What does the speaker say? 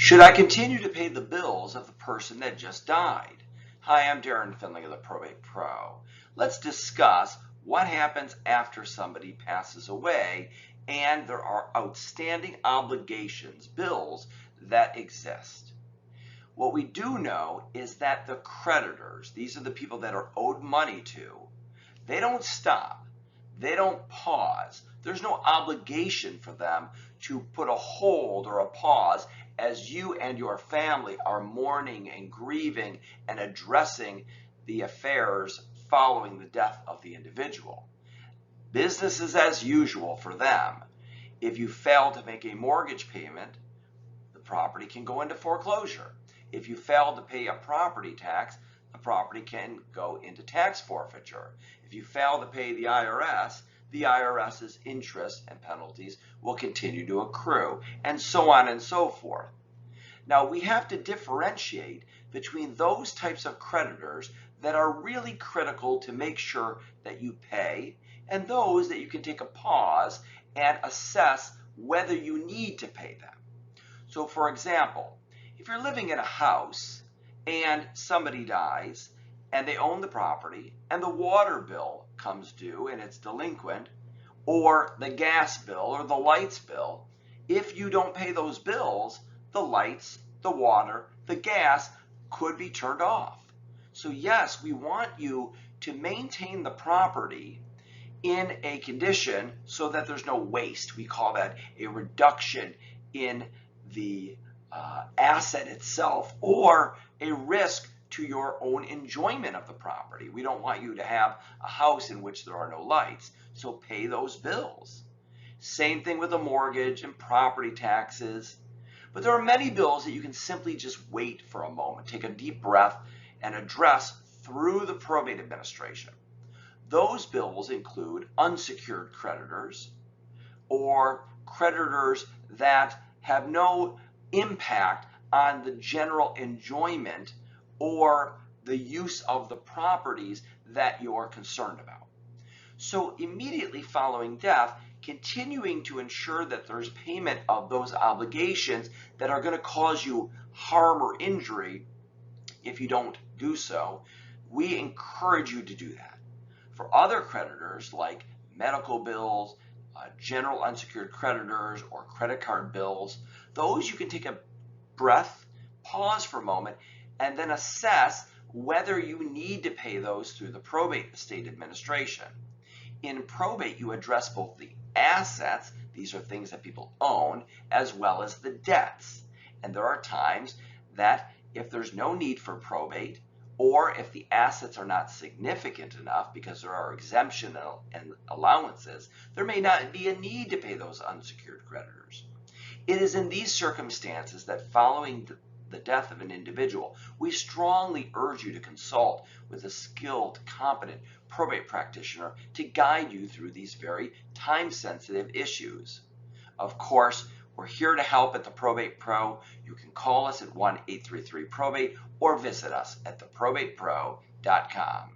Should I continue to pay the bills of the person that just died? Hi, I'm Darren Findling of the Probate Pro. Let's discuss what happens after somebody passes away and there are outstanding obligations, bills that exist. What we do know is that the creditors, these are the people that are owed money to, they don't stop. They don't pause. There's no obligation for them to put a hold or a pause as you and your family are mourning and grieving and addressing the affairs following the death of the individual. Business is as usual for them. If you fail to make a mortgage payment, the property can go into foreclosure. If you fail to pay a property tax, the property can go into tax forfeiture. If you fail to pay the IRS's interest and penalties will continue to accrue, and so on and so forth. Now, we have to differentiate between those types of creditors that are really critical to make sure that you pay, and those that you can take a pause and assess whether you need to pay them. So, for example, if you're living in a house and somebody dies and they own the property and the water bill comes due and it's delinquent, or the gas bill or the lights bill, if you don't pay those bills, the lights, the water, the gas could be turned off. So yes, we want you to maintain the property in a condition so that there's no waste. We call that a reduction in the asset itself, or a risk to your own enjoyment of the property. We don't want you to have a house in which there are no lights, so pay those bills. Same thing with a mortgage and property taxes. But there are many bills that you can simply just wait for a moment, take a deep breath, and address through the probate administration. Those bills include unsecured creditors, or creditors that have no impact on the general enjoyment or the use of the properties that you're concerned about. So immediately following death, continuing to ensure that there's payment of those obligations that are going to cause you harm or injury if you don't do so, we encourage you to do that. For other creditors like medical bills, general unsecured creditors, or credit card bills, those you can take a breath, pause for a moment, and then assess whether you need to pay those through the probate estate administration. In probate, you address both the assets, these are things that people own, as well as the debts. And there are times that if there's no need for probate, or if the assets are not significant enough because there are exemptions and allowances, there may not be a need to pay those unsecured creditors. It is in these circumstances that following the death of an individual, we strongly urge you to consult with a skilled, competent probate practitioner to guide you through these very time-sensitive issues. Of course, we're here to help at the Probate Pro. You can call us at 1-833-PROBATE or visit us at theprobatepro.com.